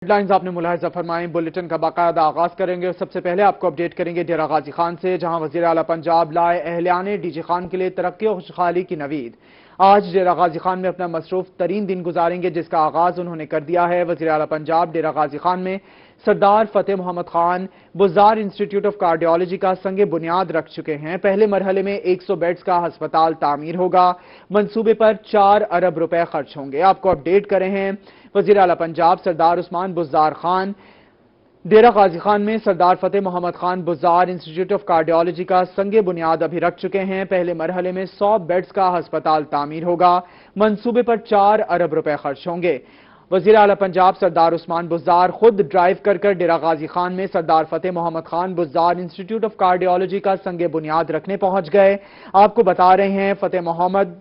Headlines आपने मुलाहिजा फरमाएं। Bulletin का बाकायदा आगाज करेंगे और सबसे पहले आपको अपडेट करेंगे डेरा गाजी खान से, जहां वजीर आला पंजाब लाए अहलियाने डीजी खान के लिए तरक्की और खुशहाली की नवीद। आज डेरा गाजी खान में अपना मसरूफ तरीन दिन गुजारेंगे, जिसका आगाज उन्होंने कर दिया है। वजीर आला पंजाब डेरा गाजी खान में Sardar Fateh Muhammad Khan Buzdar institute of cardiology का संगे बुनियाद रख चुके हैं। पहले मरहले में 100 बेड्स का अस्पताल तामीर होगा। मंसूबे पर 4 अरब रुपए खर्च होंगे। आपको अपडेट कर रहे हैं। वजीर आला पंजाब सरदार उस्मान बुज़दार खान डेरा गाजी खान में Sardar Fateh Muhammad Khan Buzdar institute of cardiology का संगे बुनियाद अभी रख चुके हैं। पहले मरहले में 100 बेड्स का अस्पताल तामीर होगा। मंसूबे पर 4 अरब रुपए खर्च होंगे। वजीर आला पंजाब सरदार उस्मान बुज़दार खुद ड्राइव कर डेरा गाजी खान में Sardar Fateh Muhammad Khan Buzdar institute of cardiology का संगे बुनियाद रखने पहुंच गए। आपको बता रहे हैं, फतेह मोहम्मद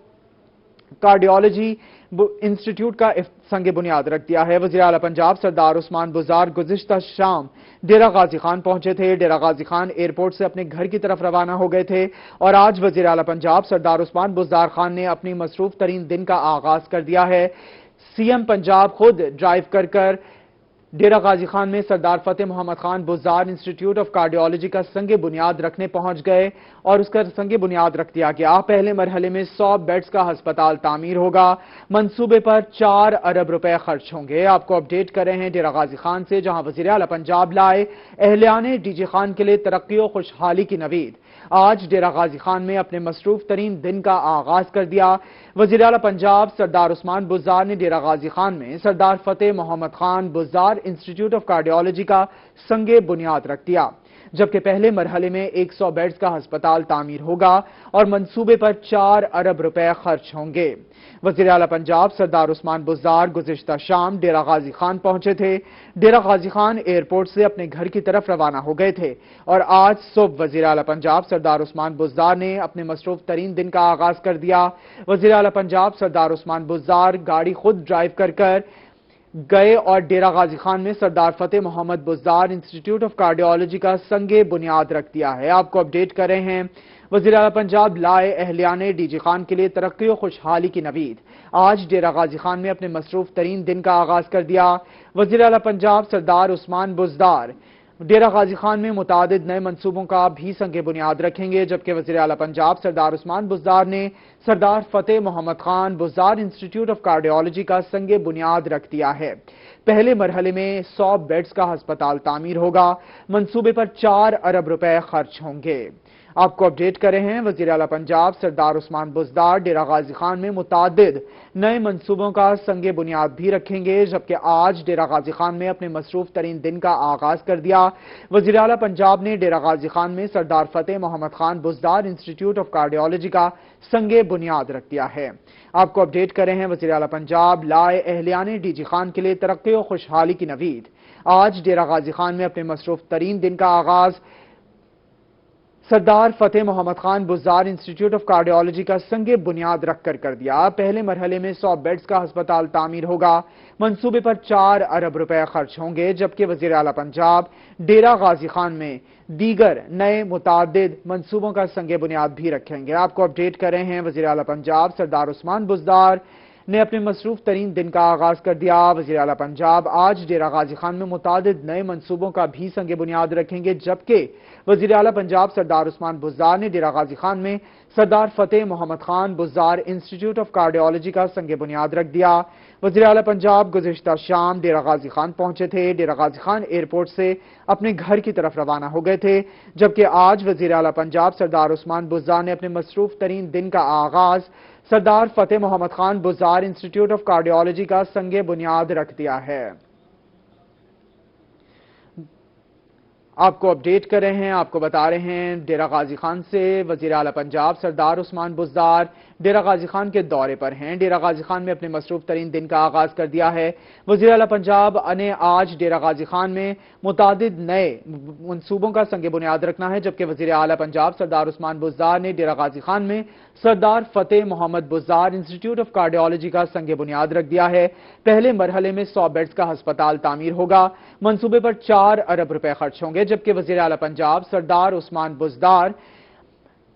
कार्डियोलॉजी इंस्टीट्यूट का संगे बुनियाद रख दिया है। वज़ीर आला पंजाब सरदार उस्मान बुज़दार गुज़िश्ता शाम डेरा गाजी खान पहुंचे थे। डेरा गाजी खान एयरपोर्ट से अपने घर की तरफ रवाना हो गए थे और आज वज़ीर आला पंजाब सरदार उस्मान बुज़दार खान ने अपनी मसरूफ तरीन दिन का आगाज कर दिया है। सीएम पंजाब खुद ड्राइव कर डेरा गाजी खान में Sardar Fateh Muhammad Khan Buzdar institute of cardiology का संगे बुनियाद रखने पहुंच गए और उसका संगे बुनियाद रख दिया गया। पहले मरहले में 100 बेड्स का अस्पताल तामीर होगा। मंसूबे पर 4 अरब रुपए खर्च होंगे। आपको अपडेट कर रहे हैं डेरा गाजी खान से, जहां वज़ीर आला पंजाब लाए अहलियाने डीजी खान के लिए तरक्की और खुशहाली की नवीद। आज डेरा गाजी खान में अपने मसरूफ तरीन दिन का आगाज कर दिया। वज़ीर आला पंजाब सरदार उस्मान बुज़दार ने डेरा गाजी खान में Sardar Fateh Muhammad Khan Buzdar institute of cardiology का संगे बुनियाद रख दिया, जबकि पहले मरहले में 100 बेड्स का अस्पताल तामीर होगा और मंसूबे पर 4 अरब रुपए खर्च होंगे। वज़ीर आला पंजाब सरदार उस्मान बुज़दार गुज़िश्ता शाम डेरा गाजी खान पहुंचे थे। डेरा गाजी खान एयरपोर्ट से अपने घर की तरफ रवाना हो गए थे और आज सुबह वज़ीर आला पंजाब सरदार उस्मान बुज़दार ने अपने मसरूफ तरीन दिन का आगाज कर दिया। वज़ीर आला पंजाब सरदार उस्मान बुज़दार गाड़ी खुद ड्राइव कर गए और डेरा गाजी खान में Sardar Fateh Muhammad Buzdar institute of cardiology का संगे बुनियाद रख दिया है। आपको अपडेट कर रहे हैं। वज़ीर आला पंजाब लाए अहलियाने डीजी खान के लिए तरक्की और खुशहाली की नवीद। आज डेरा गाजी खान में अपने मसरूफ तरीन दिन का आगाज कर दिया। वज़ीर आला पंजाब सरदार उस्मान बुज़दार डेरा गाजी खान में मुतादिद नए मंसूबों का भी संगे बुनियाद रखेंगे, जबकि वज़ीर आला पंजाब सरदार उस्मान बुज़दार ने Sardar Fateh Muhammad Khan Buzdar institute of cardiology का संगे बुनियाद रख दिया है। पहले मरहले में 100 बेड्स का अस्पताल तामीर होगा। मंसूबे पर 4 अरब रुपए खर्च होंगे। आपको अपडेट कर रहे हैं। वज़ीर आला पंजाब सरदार उस्मान बुज़दार डेरा गाजी खान में मुतादिद नए मंसूबों का संगे बुनियाद भी रखेंगे, जबकि आज डेरा गाजी खान में अपने मसरूफ तरीन दिन का आगाज कर दिया। वज़ीर आला पंजाब ने डेरा गाजी खान में Sardar Fateh Muhammad Khan Buzdar institute of cardiology का संगे बुनियाद रख दिया है। आपको अपडेट कर रहे हैं। वज़ीर आला पंजाब लाए अहलियाने डीजी खान के लिए तरक्की और खुशहाली की नवीद। आज डेरा गाजी खान में अपने मसरूफ तरीन दिन का आगाज Sardar Fateh Muhammad Khan Buzdar institute of cardiology का संगे बुनियाद रख कर दिया। पहले मरहले में 100 बेड्स का अस्पताल तामीर होगा। मंसूबे पर 4 अरब रुपए खर्च होंगे, जबकि वज़ीर आला पंजाब डेरा गाजी खान में दीगर नए मुतादिद मंसूबों का संगे बुनियाद भी रखेंगे। आपको अपडेट कर रहे हैं। वज़ीर आला पंजाब सरदार उस्मान बुज़दार ने अपने मसरूफ तरीन दिन का आगाज कर दिया। वज़ीर आला पंजाब आज डेरा गाजी खान में मुतादिद नए मंसूबों का भी संगे बुनियाद रखेंगे, जबकि वज़ीर आला पंजाब सरदार उस्मान बुज़दार ने डेरा गाजी खान में Sardar Fateh Muhammad Khan Buzdar institute of cardiology का संगे बुनियाद रख दिया। वज़ीर आला पंजाब गुज़िश्ता शाम डेरा गाजी खान पहुंचे थे। डेरा गाजी खान एयरपोर्ट से अपने घर की तरफ रवाना हो गए थे, जबकि आज वज़ीर आला पंजाब सरदार उस्मान बुज़दार ने अपने मसरूफ तरीन दिन का आगाज Sardar Fateh Muhammad Khan Buzdar institute of cardiology का संगे बुनियाद रख दिया है। आपको अपडेट कर रहे हैं। आपको बता रहे हैं डेरा गाजी खान से वज़ीर आला पंजाब सरदार उस्मान बुज़दार डेरा गाजी खान के दौरे पर हैं। डेरा गाजी खान में अपने मसरूफ तरीन दिन का आगाज कर दिया है। वज़ीर आला पंजाब ने आज डेरा गाजी खान में मुतादिद नए मंसूबों का संगे बुनियाद रखना है, जबकि वज़ीर आला पंजाब सरदार उस्मान बुज़दार ने डेरा गाजी खान में Sardar Fateh Muhammad Buzdar institute of cardiology का संगे बुनियाद रख दिया है। पहले मरहले में 100 बेड्स का अस्पताल तामीर होगा। मंसूबे पर 4 अरब रुपए खर्च होंगे, जबकि वज़ीर आला पंजाब सरदार उस्मान बुज़दार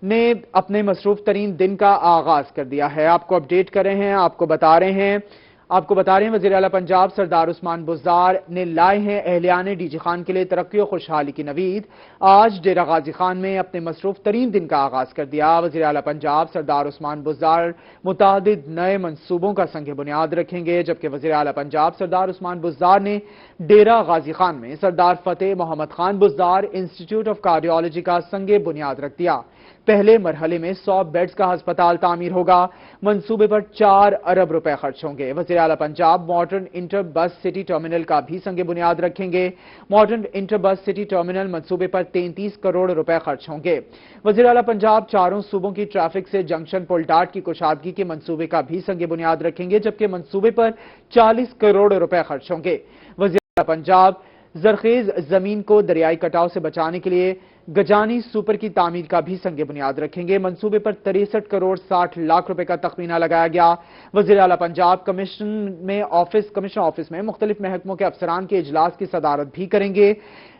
ने अपने मसरूफ तरीन दिन का आगाज कर दिया है। आपको अपडेट कर रहे हैं। आपको बता रहे हैं आपको बता रहे हैं वज़ीर आला पंजाब सरदार उस्मान बुज़दार ने लाए हैं अहलियान डीजी खान के लिए तरक्की और खुशहाली की नवीद। आज डेरा गाजी खान में अपने मसरूफ तरीन दिन का आगाज कर दिया। वज़ीर आला पंजाब सरदार उस्मान बुज़दार मुतादिद नए मंसूबों का संग बुनियाद रखेंगे, जबकि वज़ीर आला पंजाब सरदार उस्मान बुज़दार ने डेरा गाजी खान में Sardar Fateh Muhammad Khan Buzdar institute of cardiology का संग बुनियाद रख दिया। पहले मरहले में 100 बेड्स का अस्पताल तामीर होगा। मंसूबे पर 4 अरब रुपए खर्च होंगे। वज़ीर आला Punjab modern inter bus city terminal का भी संग बुनियाद रखेंगे। Modern inter bus city terminal मंसूबे पर 33 करोड़ रुपए खर्च होंगे। वज़ीर आला पंजाब चारों सूबों की ट्रैफिक से जंक्शन पुल डाट की कुशादगी के मंसूबे का भी संग बुनियाद रखेंगे, जबकि मंसूबे पर 40 करोड़ रुपए खर्च होंगे। वज़ीर आला पंजाब जरखेज जमीन को दरियाई कटाव से बचाने के लिए गजानी सुपर की तामीर का भी संग बुनियाद रखेंगे। मंसूबे पर 63 करोड़ 60 लाख रुपए का तखमीना लगाया गया। वज़ीर आला पंजाब कमिश्नर ऑफिस में मुख्तलिफ महकमों के अफसरान के इजलास की सदारत भी करेंगे,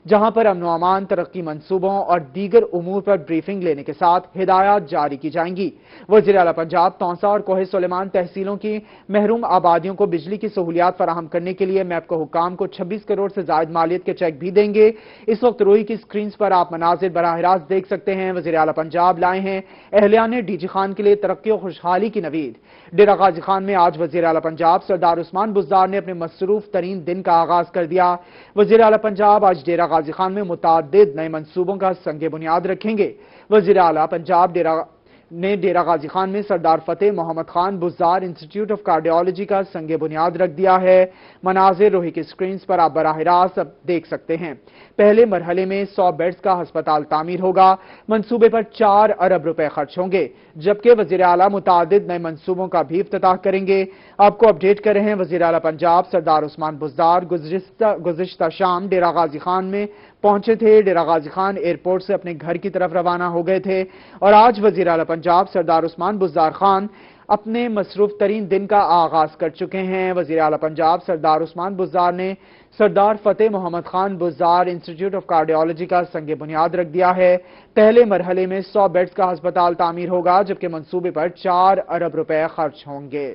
जहां पर अमन अमान, तरक्की मंसूबों और दीगर उमूर पर ब्रीफिंग लेने के साथ हिदायत जारी की जाएंगी। वज़ीर आला पंजाब तौसा और कोहे सुलेमान तहसीलों की महरूम आबादियों को बिजली की सहूलियात फराहम करने के लिए मैपको हुकाम को 26 करोड़ से ज्यादा मालियत के चेक भी देंगे। इस वक्त रोई की स्क्रीन पर आप मनाजिर बराह रास्त देख सकते हैं। वज़ीर आला पंजाब लाए हैं अहलियान डीजी खान के लिए तरक्की और खुशहाली की नवीद। डेरा गाजी खान में आज वज़ीर आला पंजाब सरदार उस्मान बुज़दार ने अपने मसरूफ तरीन दिन का आगाज कर दिया। वज़ीर आला पंजाब आज डेरा गाजी खान में मुतादिद नए मंसूबों का संग बुनियाद रखेंगे। वज़ीर आला पंजाब डेरा गाजी खान में Sardar Fateh Muhammad Khan Buzdar institute of cardiology का संग बुनियाद रख दिया है। मनाजिर रोही की स्क्रीन पर आप बराह रास्त देख सकते हैं। पहले मरहले में 100 बेड्स का अस्पताल तामीर होगा। मंसूबे पर 4 अरब रुपए खर्च होंगे, जबकि वज़ीर आला मुतादिद नए मंसूबों का भी इफ्तिताह करेंगे। आपको अपडेट कर रहे हैं वज़ीर आला पंजाब सरदार उस्मान बुज़दार गुज़िश्ता शाम डेरा गाजी खान में पहुंचे थे। डेरा गाजी खान एयरपोर्ट से अपने घर की तरफ रवाना हो गए थे और आज वज़ीर आला पंजाब सरदार उस्मान बुज़दार खान अपने मसरूफ तरीन दिन का आगाज कर चुके हैं। वज़ीर आला पंजाब सरदार उस्मान बुज़दार ने Sardar Fateh Muhammad Khan Buzdar institute of cardiology का संग बुनियाद रख दिया है। पहले मरहले में 100 बेड्स का अस्पताल तामीर होगा, जबकि मंसूबे पर 4 अरब रुपए खर्च होंगे।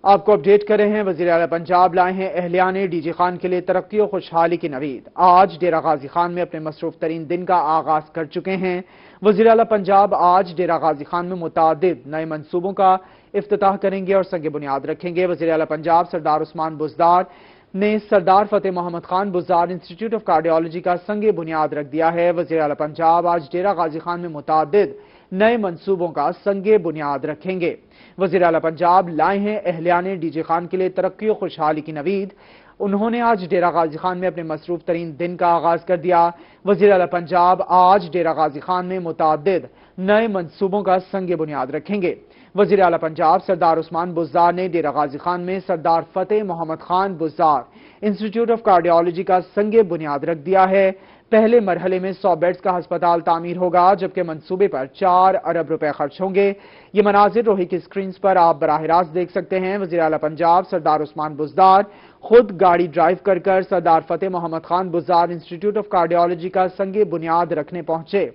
आपको अपडेट कर रहे हैं वज़ीर आला पंजाब लाए हैं अहलियान डीजी खान के लिए तरक्की और खुशहाली की नवीद। आज डेरा गाजी खान में अपने मसरूफ तरीन दिन का आगाज कर चुके हैं। वज़ीर आला पंजाब आज डेरा गाजी खान में मुतादिद नए मंसूबों का इफ्तिताह करेंगे और संग बुनियाद रखेंगे। वज़ीर आला पंजाब सरदार उस्मान बुज़दार ने Sardar Fateh Muhammad Khan Buzdar institute of cardiology का संग बुनियाद रख दिया है। वज़ीर आला पंजाब आज डेरा गाजी खान में मुतादिद नए मंसूबों का संग बुनियाद रखेंगे। वज़ीर आला पंजाब लाए हैं अहलियान डीजी खान के लिए तरक्की और खुशहाली की नवीद। उन्होंने आज डेरा गाजी खान में अपने मसरूफ तरीन दिन का आगाज कर दिया। वज़ीर आला पंजाब आज डेरा गाजी खान में मुतादिद नए मंसूबों का संग बुनियाद रखेंगे। वज़ीर आला पंजाब सरदार उस्मान बुज़दार ने डेरा गाजी खान में Sardar Fateh Muhammad Khan Buzdar institute of cardiology का संग बुनियाद रख दिया है। पहले मरहले में 100 बेड्स का अस्पताल तामीर होगा, जबकि मंसूबे पर 4 अरब रुपए खर्च होंगे। ये मनाजिर रोही की स्क्रीन पर आप बराह रास्त देख सकते हैं। वज़ीर आला पंजाब सरदार उस्मान बुज़दार खुद गाड़ी ड्राइव कर Sardar Fateh Muhammad Khan Buzdar institute of cardiology का संग बुनियाद रखने पहुंचे।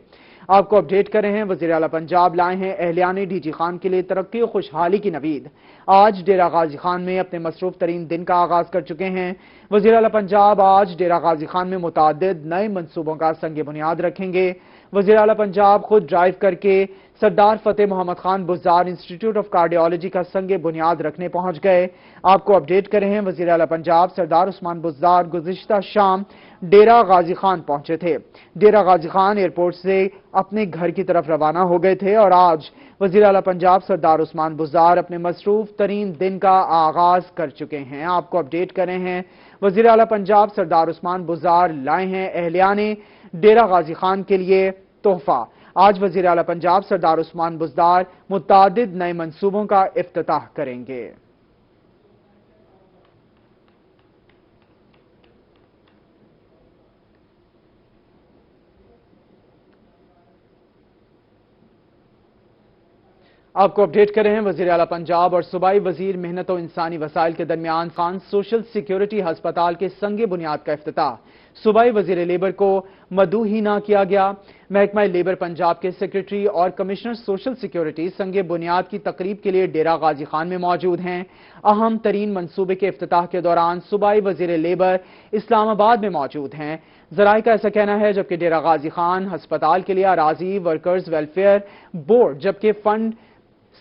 आपको अपडेट कर रहे हैं वज़ीर आला पंजाब लाए हैं अहलियान डीजी खान के लिए तरक्की और खुशहाली की नवीद। आज डेरा गाजी खान में अपने मसरूफ तरीन दिन का आगाज कर चुके हैं। वज़ीर आला पंजाब आज डेरा गाजी खान में मुतादिद नए मंसूबों का संग बुनियाद रखेंगे। वज़ीर आला पंजाब खुद ड्राइव करके Sardar Fateh Muhammad Khan Buzdar institute of cardiology का संग बुनियाद रखने पहुंच गए। आपको अपडेट कर रहे हैं वज़ीर आला पंजाब सरदार उस्मान बुज़दार गुज़िश्ता शाम डेरा गाजी खान पहुंचे थे। डेरा गाजी खान एयरपोर्ट से अपने घर की तरफ रवाना हो गए थे और आज वज़ीर आला पंजाब सरदार उस्मान बुज़दार अपने मसरूफ तरीन दिन का आगाज कर चुके हैं। आपको अपडेट कर रहे हैं वज़ीर आला पंजाब सरदार उस्मान बुज़दार लाए हैं अहलियान डेरा गाजी खान के लिए तोहफा। आज वज़ीर आला पंजाब सरदार उस्मान बुज़दार मुतादिद नए मंसूबों का इफ्तिताह करेंगे। آپ کو اپڈیٹ کر رہے ہیں وزیر اعلیٰ پنجاب اور صوبائی وزیر محنت و انسانی وسائل کے درمیان خان سوشل سیکیورٹی ہسپتال کے سنگ بنیاد کا افتتاح۔ صوبائی وزیر لیبر کو مدعو ہی نہ کیا گیا۔ محکمہ لیبر پنجاب کے سیکریٹری اور کمشنر سوشل سیکیورٹی سنگ بنیاد کی تقریب کے لیے ڈیرہ غازی خان میں موجود ہیں۔ اہم ترین منصوبے کے افتتاح کے دوران صوبائی وزیر لیبر اسلام آباد میں موجود ہیں۔ ذرائع کا ایسا کہنا ہے جبکہ ڈیرہ غازی خان ہسپتال کے لیے اراضی ورکرز ویلفیئر بورڈ جبکہ فنڈ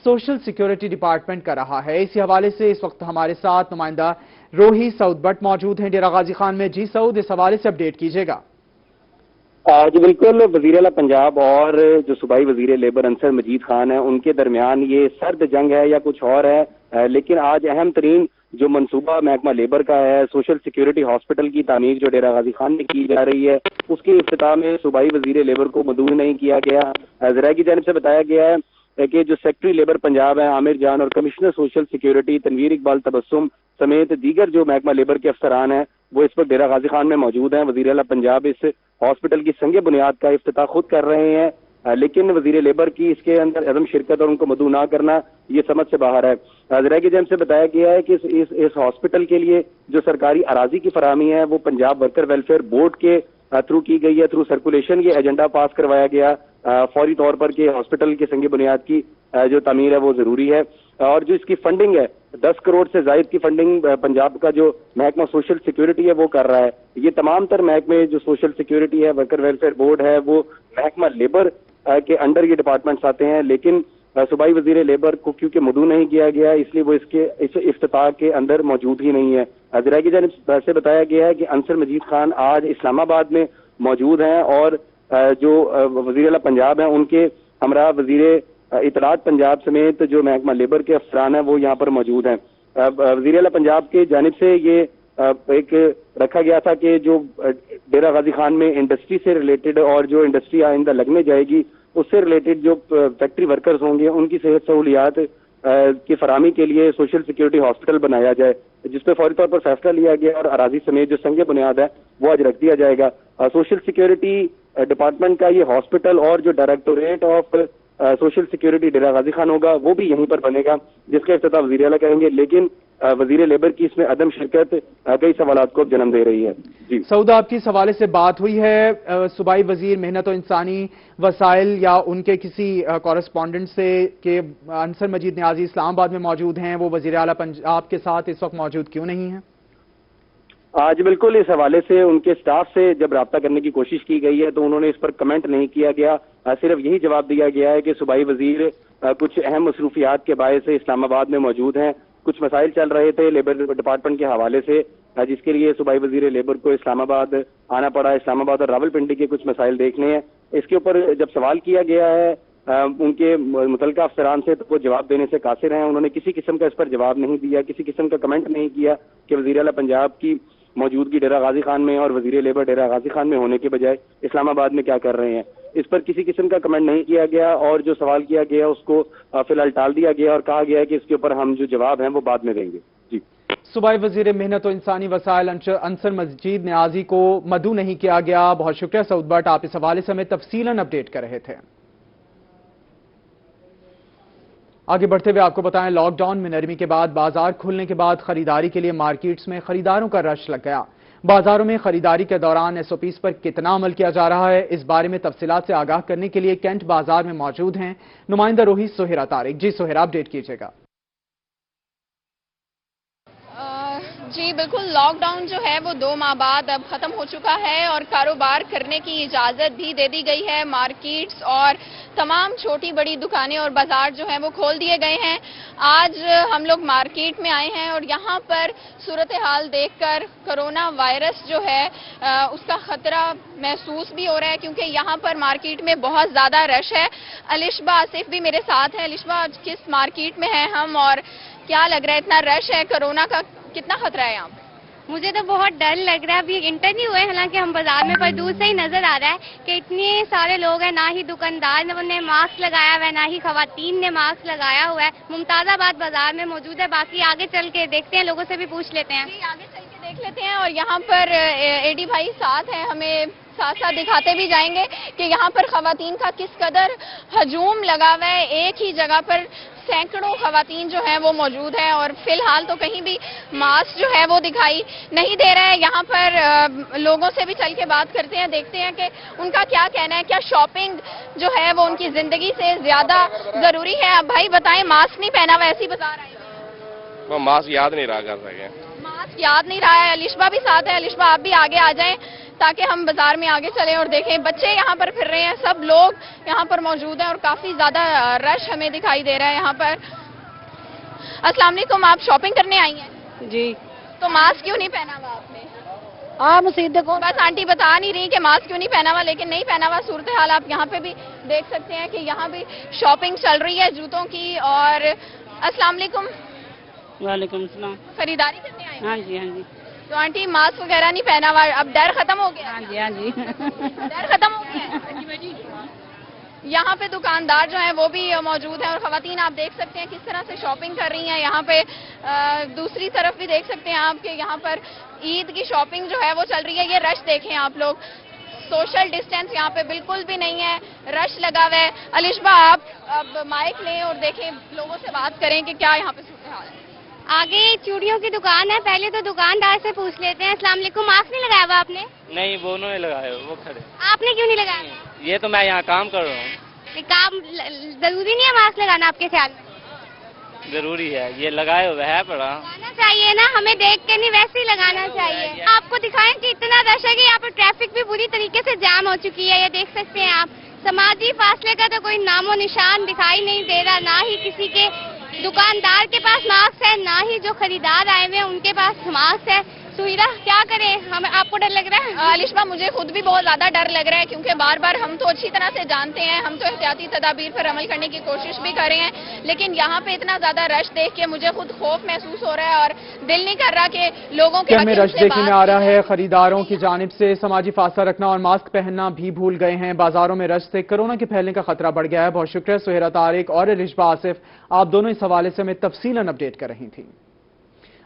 سوشل سیکیورٹی ڈپارٹمنٹ کا رہا ہے۔ اسی حوالے سے اس وقت ہمارے ساتھ نمائندہ روہی سعود بٹ موجود ہیں ڈیرہ غازی خان میں۔ جی سعود، اس حوالے سے اپڈیٹ کیجیے گا۔ جی بالکل، وزیر اعلیٰ پنجاب اور جو صوبائی وزیر لیبر انصر مجید خان ہیں ان کے درمیان یہ سرد جنگ ہے یا کچھ اور ہے، لیکن آج اہم ترین جو منصوبہ محکمہ لیبر کا ہے سوشل سیکیورٹی ہاسپٹل کی تعمیر جو ڈیرہ غازی خان میں کی جا رہی ہے اس کے افتتاح میں صوبائی وزیر لیبر کو مدعو نہیں کیا گیا۔ ذرائع کی جانب سے بتایا گیا ہے کہ جو سیکرٹری لیبر پنجاب ہیں عامر جان اور commissioner social security Tanveer Iqbal Tabassum سمیت دیگر جو محکمہ لیبر کے افسران ہیں وہ اس وقت ڈیرہ غازی خان میں موجود ہیں۔ وزیر اعلیٰ پنجاب اس ہاسپٹل کی سنگ بنیاد کا افتتاح خود کر رہے ہیں، لیکن وزیر لیبر کی اس کے اندر عدم شرکت اور ان کو مدعو نہ کرنا یہ سمجھ سے باہر ہے۔ ذرائع کی جانب سے بتایا گیا ہے کہ اس ہاسپٹل کے لیے جو سرکاری اراضی کی فراہمی ہے وہ پنجاب ورکر ویلفیئر بورڈ کے تھرو کی گئی ہے، تھرو سرکولیشن یہ ایجنڈا پاس کروایا گیا فوری طور پر کہ ہاسپٹل کے سنگ بنیاد کی جو تعمیر ہے وہ ضروری ہے، اور جو اس کی فنڈنگ ہے 10 کروڑ سے زائد کی فنڈنگ پنجاب کا جو محکمہ سوشل سیکیورٹی ہے وہ کر رہا ہے۔ یہ تمام تر محکمے جو سوشل سیکیورٹی ہے ورکر ویلفیئر بورڈ ہے وہ محکمہ لیبر کے انڈر یہ ڈپارٹمنٹس آتے ہیں، لیکن صوبائی وزیر لیبر کو کیونکہ مدعو نہیں کیا گیا اس لیے وہ اس افتتاح کے اندر موجود ہی نہیں ہے۔ ذرائع کی جانب سے بتایا گیا ہے کہ انصر مجید خان آج اسلام آباد میں موجود ہیں اور جو وزیر اعلیٰ پنجاب ہیں ان کے ہمراہ وزیر اطلاعات پنجاب سمیت جو محکمہ لیبر کے افسران ہیں وہ یہاں پر موجود ہیں۔ وزیر اعلیٰ پنجاب کی جانب سے یہ ایک رکھا گیا تھا کہ جو ڈیرہ غازی خان میں انڈسٹری سے ریلیٹڈ اور جو انڈسٹری آئندہ لگنے جائے گی اس سے ریلیٹڈ جو فیکٹری ورکرز ہوں گے ان کی صحت سہولیات کی فراہمی کے لیے سوشل سیکیورٹی ہاسپٹل بنایا جائے، جس پہ فوری طور پر فیصلہ لیا گیا اور اراضی سمیت جو سنگ بنیاد ہے وہ آج رکھ دیا جائے گا۔ سوشل سیکیورٹی ڈپارٹمنٹ کا یہ ہاسپٹل اور جو directorate of social security Dera Ghazi Khan ہوگا وہ بھی یہیں پر بنے گا جس کا افتتاح وزیر اعلیٰ کریں گے، لیکن وزیر لیبر کی اس میں عدم شرکت کئی سوالات کو جنم دے رہی ہے۔ جی سعود، آپ کی اس حوالے سے بات ہوئی ہے صوبائی وزیر محنت و انسانی وسائل یا ان کے کسی کورسپونڈنٹ سے کہ انصر مجید نیازی اسلام آباد میں موجود ہیں، وہ وزیر اعلیٰ پنجاب کے ساتھ اس وقت موجود کیوں نہیں ہیں؟ آج بالکل اس حوالے سے ان کے سٹاف سے جب رابطہ کرنے کی کوشش کی گئی ہے تو انہوں نے اس پر کمنٹ نہیں کیا گیا، صرف یہی جواب دیا گیا ہے کہ صوبائی وزیر کچھ اہم مصروفیات کے باعث اسلام آباد میں موجود ہیں، کچھ مسائل چل رہے تھے لیبر ڈپارٹمنٹ کے حوالے سے جس کے لیے صوبائی وزیر لیبر کو اسلام آباد آنا پڑا، اسلام آباد اور راولپنڈی کے کچھ مسائل دیکھنے ہیں۔ اس کے اوپر جب سوال کیا گیا ہے ان کے متعلقہ افسران سے تو وہ جواب دینے سے قاصر ہیں، انہوں نے کسی قسم کا اس پر جواب نہیں دیا، کسی قسم کا کمنٹ نہیں کیا کہ وزیر اعلیٰ پنجاب کی موجودگی ڈیرہ غازی خان میں اور وزیر لیبر ڈیرہ غازی خان میں ہونے کے بجائے اسلام آباد میں کیا کر رہے ہیں، اس پر کسی قسم کا کمنٹ نہیں کیا گیا اور جو سوال کیا گیا اس کو فی الحال ٹال دیا گیا اور کہا گیا کہ اس کے اوپر ہم جو جواب ہیں وہ بعد میں دیں گے۔ جی صوبائی وزیر محنت و انسانی وسائل انصر مجید نیازی کو مدعو نہیں کیا گیا۔ بہت شکریہ سعود بٹ، آپ اس حوالے سے ہمیں تفصیلاً اپڈیٹ کر رہے تھے۔ آگے بڑھتے ہوئے آپ کو بتائیں، لاک ڈاؤن میں نرمی کے بعد بازار کھلنے کے بعد خریداری کے لیے مارکیٹس میں خریداروں کا رش لگ گیا۔ بازاروں میں خریداری کے دوران ایس او پیز پر کتنا عمل کیا جا رہا ہے، اس بارے میں تفصیلات سے آگاہ کرنے کے لیے کینٹ بازار میں موجود ہیں نمائندہ روہی سہیرا طارق۔ جی سہیرا، اپڈیٹ کیجیے گا۔ جی بالکل، لاک ڈاؤن جو ہے وہ 2 ماہ بعد اب ختم ہو چکا ہے اور کاروبار کرنے کی اجازت بھی دے دی گئی ہے۔ مارکیٹس اور تمام چھوٹی بڑی دکانیں اور بازار جو ہیں وہ کھول دیے گئے ہیں۔ آج ہم لوگ مارکیٹ میں آئے ہیں اور یہاں پر صورتحال دیکھ کر کرونا وائرس جو ہے اس کا خطرہ محسوس بھی ہو رہا ہے کیونکہ یہاں پر مارکیٹ میں بہت زیادہ رش ہے۔ الشبہ آصف بھی میرے ساتھ ہیں۔ الشبہ، آج کس مارکیٹ میں ہیں ہم اور کیا لگ رہا ہے، اتنا رش ہے، کرونا کا کتنا خطرہ ہے یہاں پہ؟ مجھے تو بہت ڈر لگ رہا ہے، ابھی انٹر نہیں ہوئے حالانکہ ہم بازار میں، پر دور سے ہی نظر آ رہا ہے کہ اتنے سارے لوگ ہیں، نہ ہی دکاندار نے ماسک لگایا ہوا ہے نہ ہی خواتین نے ماسک لگایا ہوا ہے۔ ممتاز آباد بازار میں موجود ہے، باقی آگے چل کے دیکھتے ہیں، لوگوں سے بھی پوچھ لیتے ہیں۔ آگے چل کے دیکھ لیتے ہیں اور یہاں پر اے ڈی بھائی ساتھ ہیں، ہمیں साथ साथ दिखाते भी जाएंगे कि यहाँ पर खवातीन का किस कदर हजूम लगा हुआ है। एक ही जगह पर सैकड़ों खवातीन जो हैं वो मौजूद हैं और फिलहाल तो कहीं भी मास्क जो है वो दिखाई नहीं दे रहा है। यहाँ पर लोगों से भी चल के बात करते हैं, देखते हैं कि उनका क्या कहना है, क्या शॉपिंग जो है वो उनकी जिंदगी से ज्यादा जरूरी है। अब भाई बताएं, मास्क नहीं पहना हुआ ऐसी बाजार आए? वो मास्क याद नहीं रहा कर सके। मास्क याद नहीं रहा है। अलिशबा भी साथ है, अलिशबा आप भी आगे आ जाएं ताकि हम बाजार में आगे चलें और देखें। बच्चे यहाँ पर फिर रहे हैं, सब लोग यहाँ पर मौजूद हैं और काफी ज्यादा रश हमें दिखाई दे रहा है यहाँ पर। अस्सलाम वालेकुम, आप शॉपिंग करने आई हैं? जी। तो मास्क क्यों नहीं पहना हुआ आपने? हाँ मसीद देखो, बस आंटी बता नहीं रही कि मास्क क्यों नहीं पहना हुआ, लेकिन नहीं पहना हुआ सूरत हाल आप यहाँ पे भी देख सकते हैं कि यहाँ भी शॉपिंग चल रही है जूतों की। और अस्सलाम वालेकुम। वालेकुम सलाम। खरीदारी करने आए? हाँ जी, हाँ जी। तो आंटी मास्क वगैरह नहीं पहना हुआ, अब डर खत्म हो गया? हाँ जी, हाँ जी। डर खत्म हो गया। यहाँ पे दुकानदार जो हैं वो भी मौजूद हैं और खवातीन आप देख सकते हैं किस तरह से शॉपिंग कर रही हैं। यहाँ पे दूसरी तरफ भी देख सकते हैं आप कि यहाँ पर ईद की शॉपिंग जो है वो चल रही है। ये रश देखें आप लोग, सोशल डिस्टेंस यहाँ पे बिल्कुल भी नहीं है, रश लगा हुआ है। अलिशबा आप अब माइक लें और देखें, लोगों से बात करें कि क्या यहाँ पे सूरत हाल है। आगे चूड़ियों की दुकान है, पहले तो दुकानदार से पूछ लेते हैं। अस्सलाम वालेकुम, मास्क नहीं लगाया हुआ आपने? नहीं, वो उन्होंने लगाए, वो खड़े। आपने क्यों नहीं लगाया? ये तो मैं यहाँ काम कर रहा हूँ। ये काम जरूरी नहीं है मास्क लगाना आपके ख्याल में? जरूरी है, ये लगाए हुए है पड़ा। लगाना चाहिए ना, हमें देख के नहीं वैसे ही लगाना चाहिए। आपको दिखाएं कि इतना रश है कि यहाँ पर ट्रैफिक भी बुरी तरीके से जाम हो चुकी है, ये देख सकते हैं आप। समाजी फासले का तो कोई नामो निशान दिखाई नहीं दे रहा, ना ही किसी के दुकानदार के पास मास्क है, ना ही जो खरीदार आए हुए हैं उनके पास मास्क है। सुहिरा क्या करें, हमें आपको डर लग रहा है? अलिशबा मुझे खुद भी बहुत ज्यादा डर लग रहा है क्योंकि बार बार हम तो अच्छी तरह से जानते हैं, हम तो एहतियाती तदाबीर पर अमल करने की कोशिश भी कर रहे हैं, लेकिन यहाँ पे इतना ज्यादा रश देख के मुझे खुद खौफ महसूस हो रहा है और दिल नहीं कर रहा कि लोगों के हमें रश देखने में आ रहा है। खरीदारों की जानिब से समाजी फासला रखना और मास्क पहनना भी भूल गए हैं। बाजारों में रश से कोरोना के फैलने का खतरा बढ़ गया है। बहुत शुक्रिया सुहेरा तारिक और अलिशबा आसिफ, आप दोनों इस हवाले से हमें तफसीलन अपडेट कर रही थी।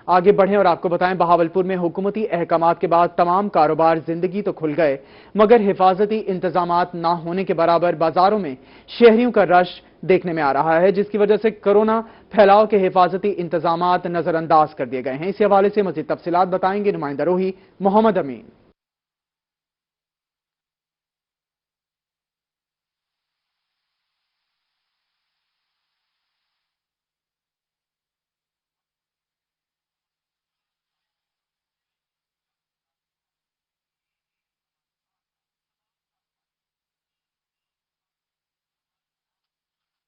आगे बढ़ें और आपको बताएं, बहावलपुर में हुकूमती अहकामात के बाद तमाम कारोबार जिंदगी तो खुल गए, मगर हिफाजती इंतजामात ना होने के बराबर बाजारों में शहरियों का रश देखने में आ रहा है, जिसकी वजह से कोरोना फैलाव के हिफाजती इंतजामात नजरअंदाज कर दिए गए हैं। इसी हवाले से मजीद तफसीलात बताएंगे नुमाइंदा रोही मोहम्मद अमीन।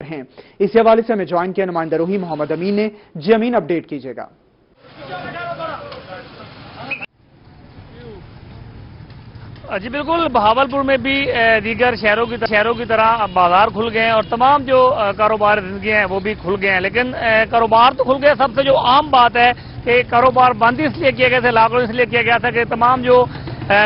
हैं इसी हवाले से हमें ज्वाइन किया नुमाइंदा रोही मोहम्मद अमीन ने। जी अमीन, अपडेट कीजिएगा। जी बिल्कुल, बहावलपुर में भी दीगर शहरों की तरह बाजार खुल गए हैं और तमाम जो कारोबार जिंदगी हैं वो भी खुल गए हैं, लेकिन कारोबार तो खुल गए। सबसे जो आम बात है कि कारोबार बंद इसलिए किए गए थे, लॉकडाउन इसलिए किया गया था कि तमाम जो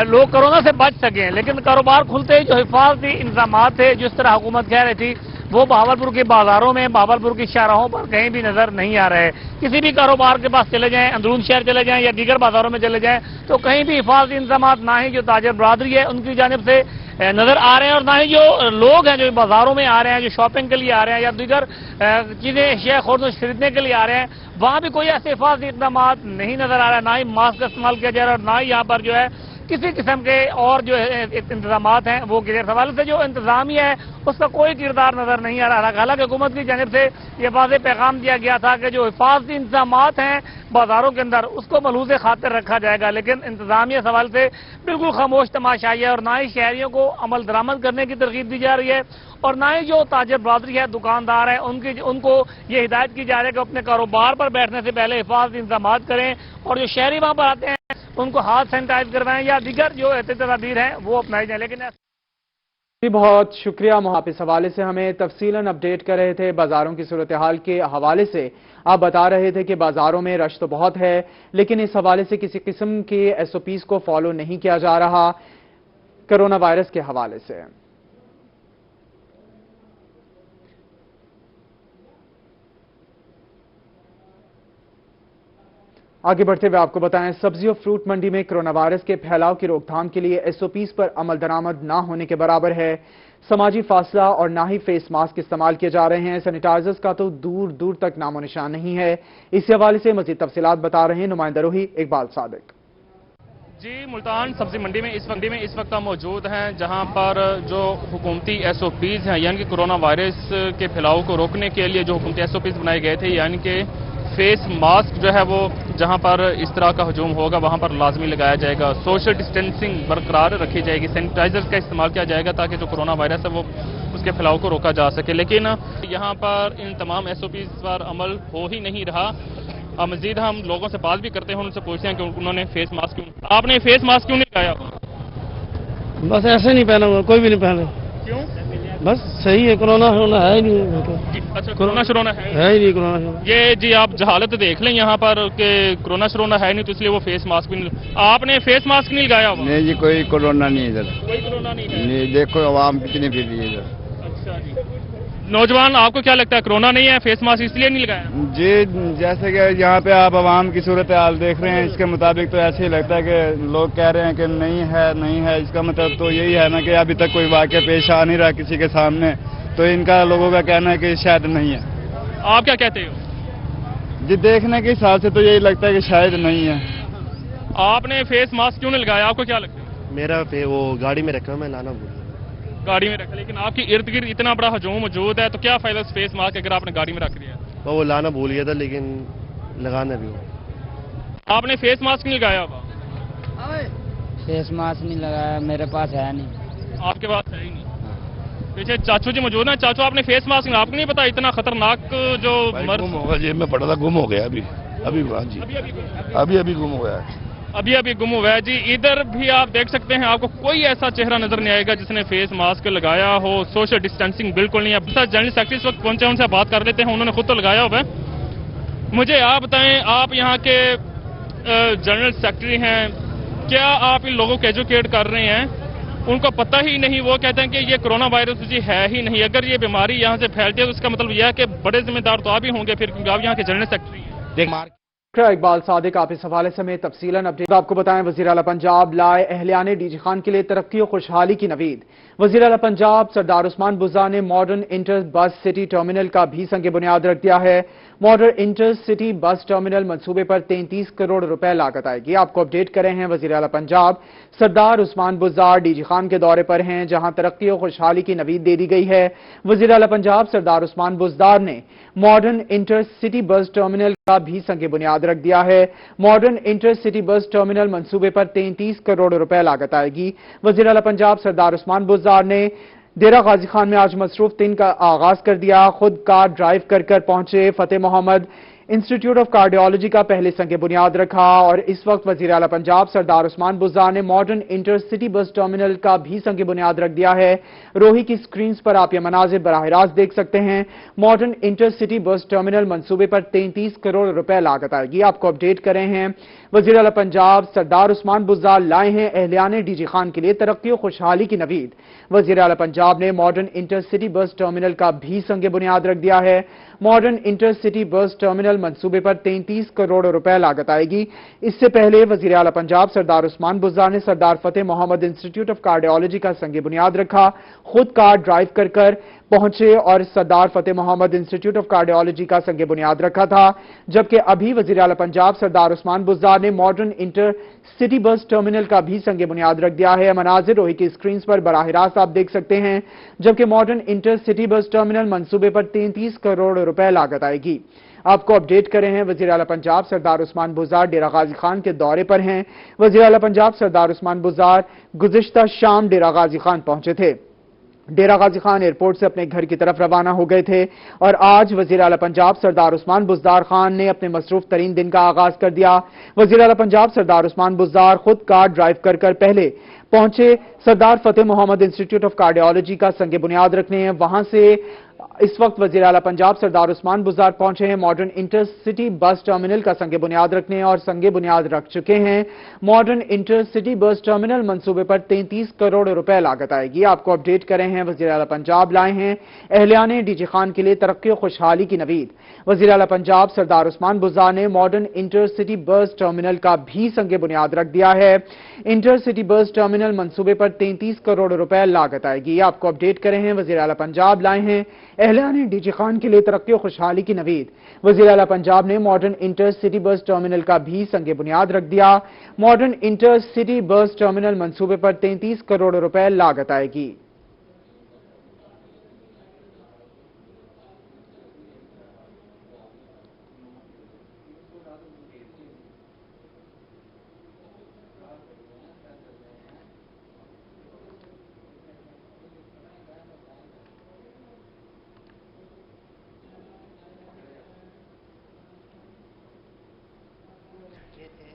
लोग कोरोना से बच सकें, लेकिन कारोबार खुलते ही जो हिफाजती इंतजाम थे जिस तरह हुकूमत कह रही थी वो बहावलपुर के बाजारों में, बहावलपुर की शाहराहों पर कहीं भी नजर नहीं आ रहे। किसी भी कारोबार के पास चले जाएं, अंदरून शहर चले जाएं या दीगर बाजारों में चले जाएं, तो कहीं भी हिफाजती इंतजाम ना ही जो ताजर बरादरी है उनकी जानिब से नजर आ रहे हैं और ना ही जो लोग हैं जो बाजारों में आ रहे हैं, जो शॉपिंग के लिए आ रहे हैं या दीगर चीजें अशिया खरीदने के लिए आ रहे हैं, वहां भी कोई ऐसे हिफाजती इकदाम नहीं नजर आ रहा है। ना ही मास्क का इस्तेमाल किया जा रहा है और ना ही यहाँ पर जो है किसी किस्म के और जो इंतजाम हैं वो किए। सवाल से जो इंतजामिया है उसका कोई किरदार नजर नहीं आ रहा। हालांकि हुकूमत की जानिब से ये वाज़ेह पैगाम दिया गया था कि जो हिफाजती इंतजाम हैं बाजारों के अंदर उसको मलहूज़ खातिर रखा जाएगा, लेकिन इंतजामिया सवाल से बिल्कुल खामोश तमाशा है और ना ही शहरियों को अमल दरामद करने की तरकीब दी जा रही है और ना ही जो ताजर बरादरी है, दुकानदार है, उनको ये हिदायत की जा रही है कि अपने कारोबार पर बैठने से पहले हिफाजती इंतजाम करें और जो शहरी वहां पर आते हैं उनको हाथ सैनिटाइज करवाएं या दीगर जो तदाबीर हैं वो अपनाई जाए। लेकिन बहुत शुक्रिया। आप इस हवाले से हमें तफसीलन अपडेट कर रहे थे। बाजारों की सूरत हाल के हवाले से आप बता रहे थे कि बाजारों में रश तो बहुत है, लेकिन इस हवाले से किसी किस्म के SOPs को फॉलो नहीं किया जा रहा कोरोना वायरस के हवाले से। आगे बढ़ते हुए आपको बताएं, सब्जी और फ्रूट मंडी में कोरोना वायरस के फैलाव की रोकथाम के लिए एसओपीज पर अमल दरामद न होने के बराबर है। समाजी फासला और ना ही फेस मास्क इस्तेमाल किए जा रहे हैं। सैनिटाइजर्स का तो दूर दूर तक नामो निशान नहीं है। इसी हवाले से मजीद तफसीलात बता रहे हैं नुमाइंदा रोही इकबाल सादिक। जी, मुल्तान सब्जी मंडी में इस वक्त हम मौजूद हैं, जहां पर जो हुकूमती एसओपीज हैं, यानी कि कोरोना वायरस के फैलाव को रोकने के लिए जो हुकूमती एसओपीज बनाए गए थे, यानी कि फेस मास्क जो है वो जहां पर इस तरह का हजूम होगा वहां पर लाजमी लगाया जाएगा, सोशल डिस्टेंसिंग बरकरार रखी जाएगी, सैनिटाइजर्स का इस्तेमाल किया जाएगा ताकि जो कोरोना वायरस है वो उसके फैलाव को रोका जा सके। लेकिन यहां पर इन तमाम एसओपीज पर अमल हो ही नहीं रहा। मजीद हम लोगों से बात भी करते हैं, उनसे पूछते हैं कि उन्होंने फेस मास्क क्यों, आपने फेस मास्क क्यों नहीं लगाया? बस ऐसे नहीं पहना हुआ, कोई भी नहीं पहना। क्यों? बस सही है, कोरोना है ही नहीं। अच्छा, कोरोना शुरोना है ही नहीं कोरोना। ये जी आप जहालत देख लें यहाँ पर कि कोरोना शुरोना है नहीं, तो इसलिए वो फेस मास्क भी नहीं। आपने फेस मास्क नहीं लगाया हुआ? नहीं जी, कोई कोरोना नहीं इधर। कोई कोरोना नहीं है? नहीं, देखो आवाम कितनी फिर रही है इधर। अच्छा जी। नौजवान, आपको क्या लगता है कोरोना नहीं है, फेस मास्क इसलिए नहीं लगाया? जी, जैसे कि यहाँ पे आप आवाम की सूरत हाल देख रहे हैं, इसके मुताबिक तो ऐसे ही लगता है कि लोग कह रहे हैं कि नहीं है। इसका मतलब तो यही है ना कि अभी तक कोई वाक़या पेश आ नहीं रहा किसी के सामने, तो इनका लोगों का कहना है कि शायद नहीं है। आप क्या कहते हो? जी, देखने के हिसाब से तो यही लगता है कि शायद नहीं है। आपने फेस मास्क क्यों नहीं लगाया, आपको क्या लगता है? मेरा वो गाड़ी में रखा, मैं लाना भूल। गाड़ी में रखा, लेकिन आपकी इर्द गिर्द इतना बड़ा हजूम मौजूद है, तो क्या फायदा फेस मास्क अगर आपने गाड़ी में रख दिया? वो लाना भूल गया था, लेकिन लगाना भी हो। आपने फेस मास्क नहीं लगाया हुआ? फेस मास्क नहीं लगाया, मेरे पास है नहीं। आपके पास है ही नहीं? पीछे चाचू जी मौजूद हैं। चाचू, आपने फेस मास्क, आपको नहीं पता इतना खतरनाक जो गुम होगा, जेब में पड़ा था, गुम हो गया अभी। हाँ जी, अभी गुम हो गया है। अभी गुम हुआ है जी। इधर भी आप देख सकते हैं, आपको कोई ऐसा चेहरा नजर नहीं आएगा जिसने फेस मास्क लगाया हो। सोशल डिस्टेंसिंग बिल्कुल नहीं है। जनरल सेक्रेटरी इस वक्त पहुंचे, उनसे बात कर लेते हैं, उन्होंने खुद तो लगाया हुआ है। मुझे आप बताएं, आप यहाँ के जनरल सेक्रेटरी हैं, क्या आप इन लोगों को एजुकेट कर रहे हैं? उनको पता ही नहीं, वो कहते हैं कि ये कोरोना वायरस जी है ही नहीं। अगर ये बीमारी यहाँ से फैलती है तो इसका मतलब यह है कि बड़े जिम्मेदार तो आप ही होंगे फिर, क्योंकि आप यहाँ के जनरल सेक्रेटरी हैं। इकबाल सादिक आप इस हवाले से तफसीलन अपडेट आपको बताएं। वज़ीर आला पंजाब लाए अहलियाने डीजी खान के लिए तरक्की और खुशहाली की नवीद। वज़ीर आला पंजाब सरदार उस्मान बुज़दार ने modern inter bus city terminal का भी संग बुनियाद रख दिया है। Modern inter city bus terminal मंसूबे पर 33 करोड़ रुपए लागत आएगी। आपको अपडेट करें हैं, वज़ीर आला पंजाब सरदार उस्मान बुज़दार डीजी खान के दौरे पर हैं, जहां तरक्की और खुशहाली की नवीद दे दी गई है। वज़ीर आला पंजाब सरदार उस्मान बुज़दार ने modern inter city bus terminal का भी संग बुनियाद रख दिया है। Modern inter city bus terminal मंसूबे पर 33 करोड़ रुपए लागत आएगी। वज़ीर आला पंजाब सरदार उस्मान बुज़दार ने डेरा गाजी खान में आज मसरूफ दिन का आगाज कर दिया। खुद कार ड्राइव कर पहुंचे। फतेह मोहम्मद इंस्टीट्यूट ऑफ कार्डियोलॉजी का पहले संग बुनियाद रखा और इस वक्त वज़ीर आला पंजाब सरदार उस्मान बुज़दार ने modern inter city bus terminal का भी संग बुनियाद रख दिया है। रोही की स्क्रीन पर आप ये मनाजिर बराह रास्त देख सकते हैं। Modern inter city bus terminal मंसूबे पर 33 करोड़ रुपए लागत आएगी। आपको अपडेट करें हैं, वज़ीर आला पंजाब सरदार उस्मान बुज़दार लाए हैं अहलियाने डीजी खान के लिए तरक्की और खुशहाली की नवीद। वज़ीर आला पंजाब ने modern inter city bus terminal का भी संग बुनियाद रख दिया है। Modern inter city bus terminal मंसूबे पर 33 करोड़ रुपए लागत आएगी। इससे पहले वज़ीर आला पंजाब सरदार उस्मान बुज़दार ने Sardar Fateh Mohammad institute of cardiology का संग बुनियाद रखा। खुद कार ड्राइव कर पहुंचे और सरदार Fateh Mohammad institute of cardiology का संग बुनियाद रखा था। जबकि अभी वज़ीर आला पंजाब सरदार उस्मान बुज़दार ने modern inter city bus terminal का भी संग बुनियाद रख दिया है। मनाजिर रोही की स्क्रीन पर बराह रास्त आप देख सकते हैं। जबकि modern inter city bus terminal मंसूबे पर 33 करोड़ रुपए लागत आएगी। आपको अपडेट करें हैं, वज़ीर आला पंजाब सरदार उस्मान बुज़दार डेरा गाजी खान के दौरे पर हैं। वज़ीर आला पंजाब सरदार उस्मान बुज़दार गुज़िश्ता शाम डेरा गाजी खान पहुंचे थे। डेरा गाजी खान एयरपोर्ट से अपने घर की तरफ रवाना हो गए थे और आज वज़ीर आला पंजाब सरदार उस्मान बुज़दार खान ने अपने मसरूफ तरीन दिन का आगाज कर दिया। वज़ीर आला पंजाब सरदार उस्मान बुज़दार खुद कार ड्राइव कर पहले पहुंचे सरदार Fateh Mohammad institute of cardiology का संग बुनियाद रखने हैं। वहां से इस वक्त वज़ीर आला पंजाब सरदार उस्मान बुज़दार पहुंचे हैं मॉडर्न इंटरसिटी बस टर्मिनल का संगे बुनियाद रखने और संगे बुनियाद रख चुके हैं। मॉडर्न इंटरसिटी बस टर्मिनल मंसूबे पर 33 करोड़ रुपए लागत आएगी। आपको अपडेट कर रहे हैं वज़ीर आला पंजाब लाए हैं अहलियाने डीजी खान के लिए तरक्की और खुशहाली की नवीद। वज़ीर आला पंजाब सरदार उस्मान बुज़दार ने मॉडर्न इंटरसिटी बस टर्मिनल का भी संगे बुनियाद रख दिया है। इंटरसिटी बस टर्मिनल मंसूबे पर 33 करोड़ रुपए लागत आएगी। आपको अपडेट कर रहे हैं वज़ीर आला पंजाब लाए हैं अहलियाने डीजी खान के लिए तरक्की और खुशहाली की नवीद। वज़ीर आला पंजाब ने मॉडर्न इंटरसिटी बस टर्मिनल का भी संगे बुनियाद रख दिया। मॉडर्न इंटरसिटी बस टर्मिनल मंसूबे पर 33 करोड़ रुपए लागत आएगी।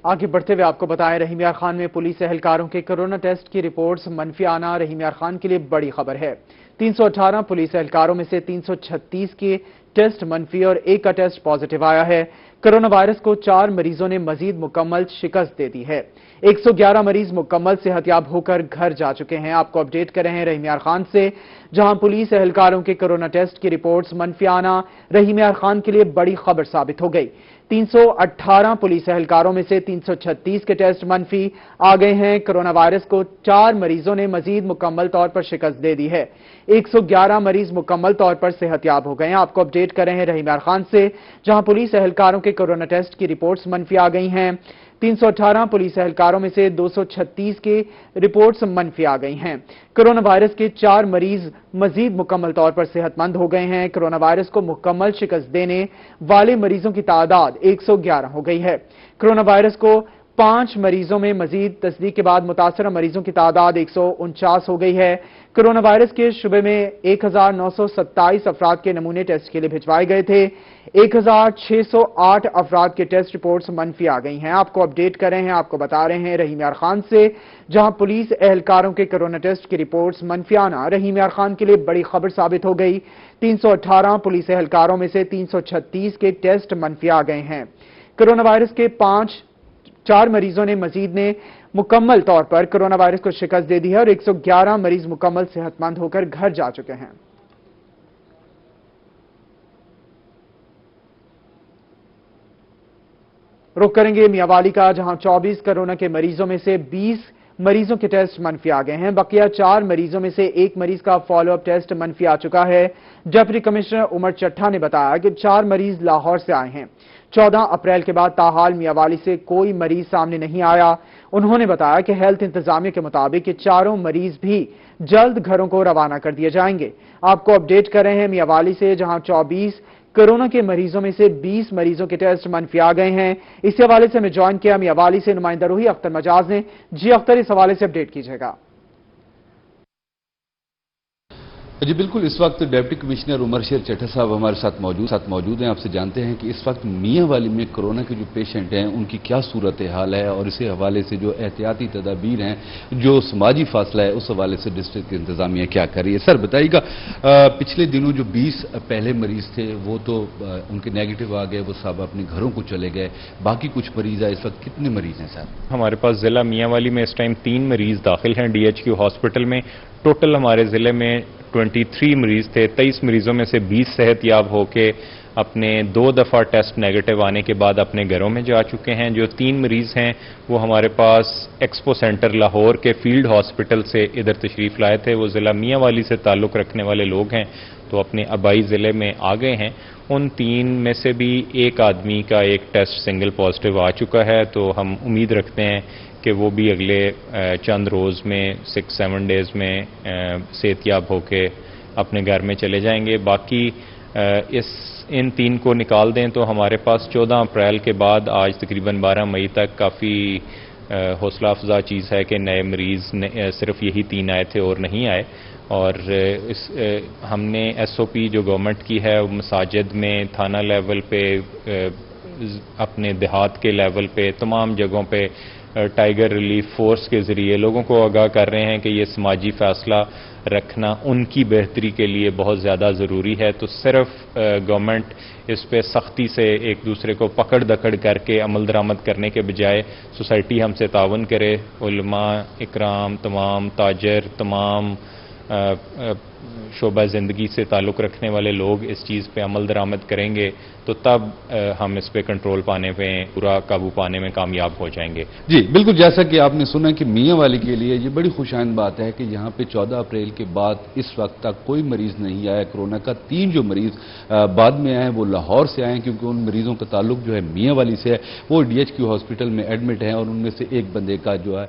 आगे बढ़ते हुए आपको बताएं, रहीम यार खान में पुलिस एहलकारों के कोरोना टेस्ट की रिपोर्ट्स मनफी आना रहीम यार खान के लिए बड़ी खबर है। 318 पुलिस एहलकारों में से 336 के टेस्ट मनफी और एक का टेस्ट पॉजिटिव आया है। कोरोना वायरस को 4 मरीजों ने मजीद मुकम्मल शिकस्त दे दी है। 111 मरीज मुकम्मल सेहतयाब होकर घर जा चुके हैं। आपको अपडेट कर रहे हैं रहीम यार खान से, जहां पुलिस एहलकारों के कोरोना टेस्ट की रिपोर्ट्स मनफी आना रहीम यार खान के लिए बड़ी खबर साबित हो गई। 318 पुलिस एहलकारों में से 336 के टेस्ट मनफी आ गए हैं। कोरोना वायरस को 4 मरीजों ने मजीद मुकम्मल तौर पर शिकस्त दे दी है। 111 मरीज मुकम्मल तौर पर सेहतयाब हो गए हैं। आपको अपडेट कर रहे हैं रहीम यार खान से, जहां पुलिस एहलकारों के कोरोना टेस्ट की रिपोर्ट्स मनफी आ गई हैं। 318 पुलिस एहलकारों में से 236 के रिपोर्ट्स मनफी आ गई हैं। कोरोना वायरस के 4 मरीज मजीद मुकम्मल तौर पर सेहतमंद हो गए हैं। कोरोना वायरस को मुकम्मल शिकस्त देने वाले मरीजों की तादाद 111 हो गई है। कोरोना वायरस को 5 मरीजों में मजीद तस्दीक के बाद मुतासरा मरीजों की तादाद 149 हो गई है। कोरोना वायरस के शुबे में 1927 अफराद के नमूने टेस्ट के लिए भिजवाए गए थे। 1608 अफराद के टेस्ट रिपोर्ट्स मनफी आ गई हैं। आपको अपडेट कर रहे हैं, आपको बता रहे हैं रहीम यार खान से, जहां पुलिस एहलकारों के कोरोना टेस्ट की रिपोर्ट्स मनफी आना रहीम यार खान के लिए बड़ी खबर साबित हो गई। 318 पुलिस एहलकारों में से 336 के टेस्ट मनफी आ गए हैं। कोरोना वायरस के 4 मरीजों ने मजीद ने मुकम्मल तौर पर कोरोना वायरस को शिकस्त दे दी है और 111 मरीज मुकम्मल सेहतमंद होकर घर जा चुके हैं। रुख करेंगे मियांवाली का, जहां 24 कोरोना के मरीजों में से 20 मरीजों के टेस्ट मनफी आ गए हैं। बकिया 4 मरीजों में से 1 मरीज का फॉलोअप टेस्ट मनफी आ चुका है। डिप्टी कमिश्नर उमर चट्ठा ने बताया कि 4 मरीज लाहौर से आए हैं। 14 अप्रैल के बाद ताहाल मियांवाली से कोई मरीज सामने नहीं आया। उन्होंने बताया कि हेल्थ इंतजामिया के मुताबिक 4 मरीज भी जल्द घरों को रवाना कर दिए जाएंगे। आपको अपडेट कर रहे हैं मियांवाली से, जहां 24 कोरोना के मरीजों में से 20 मरीजों के टेस्ट मनफी आ गए हैं। इस हवाले से हमें ज्वाइन किया मियांवाली से नुमाइंदा रूही अख्तर मजाज ने। जी अख्तर, इस हवाले से अपडेट कीजिएगा। जी बिल्कुल, इस वक्त डिप्टी कमिश्नर उमर शेर चट्ठा साहब हमारे साथ मौजूद हैं। आपसे जानते हैं कि इस वक्त मियांवाली में कोरोना के जो पेशेंट हैं उनकी क्या सूरत हाल है और इसी हवाले से जो एहतियाती तदाबीर हैं, जो समाजी फासला है, उस हवाले से डिस्ट्रिक्ट इंतजामिया क्या कर रही है। सर बताइएगा, पिछले दिनों जो 20 पहले मरीज थे वो तो उनके नेगेटिव आ गए, वो सब अपने घरों को चले गए, बाकी कुछ मरीज है, इस वक्त कितने मरीज हैं सर? हमारे पास जिला मियांवाली में इस टाइम 3 मरीज दाखिल हैं DHQ हॉस्पिटल में। टोटल हमारे जिले में 23 मरीज थे। 23 मरीजों में से 20 सेहतयाब होके अपने 2 दफ़ा टेस्ट नेगेटिव आने के बाद अपने घरों में जा चुके हैं। जो 3 मरीज हैं वो हमारे पास एक्सपो सेंटर लाहौर के फील्ड हॉस्पिटल से इधर तशरीफ़ लाए थे। वो ज़िला मियांवाली से ताल्लुक़ रखने वाले लोग हैं, तो अपने आबाई ज़िले में आ गए हैं। उन 3 में से भी एक आदमी का एक टेस्ट सिंगल पॉजिटिव आ चुका है, तो हम उम्मीद रखते हैं कि वो भी अगले चंद रोज़ में 6-7 डेज़ में सेहतयाब होके अपने घर में चले जाएंगे। बाकी इन 3 को निकाल दें तो हमारे पास 14 अप्रैल के बाद आज तकरीबन 12 मई तक काफ़ी हौसला अफजा चीज़ है कि नए मरीज़ सिर्फ यही 3 आए थे और नहीं आए। और हमने SOP जो गवर्नमेंट की है मसाजिद में, थाना लेवल पे, अपने देहात के लेवल पे, तमाम जगहों पे टाइगर रिलीफ फोर्स के ज़रिए लोगों को आगाह कर रहे हैं कि ये समाजी फ़ैसला रखना उनकी बेहतरी के लिए बहुत ज़्यादा ज़रूरी है। तो सिर्फ गवर्नमेंट इस पे सख्ती से एक दूसरे को पकड़ दकड़ करके अमल दरामद करने के बजाय सोसाइटी हमसे तावन करे, उलमा इकराम, तमाम ताजर, तमाम शोबा ज़िंदगी से ताल्लुक़ रखने वाले लोग इस चीज़ पे अमल दरामद करेंगे तो तब हम इस पे कंट्रोल पाने में, पूरा काबू पाने में कामयाब हो जाएंगे। जी बिल्कुल, जैसा कि आपने सुना कि मियाँ वाली के लिए ये बड़ी खुशाइन बात है कि यहाँ पे 14 अप्रैल के बाद इस वक्त तक कोई मरीज नहीं आया कोरोना का। 3 जो मरीज बाद में आए हैं वो लाहौर से आए हैं, क्योंकि उन मरीजों का ताल्लुक जो है मियाँ वाली से है। वो DHQ हॉस्पिटल में एडमिट है और उनमें से एक बंदे का जो है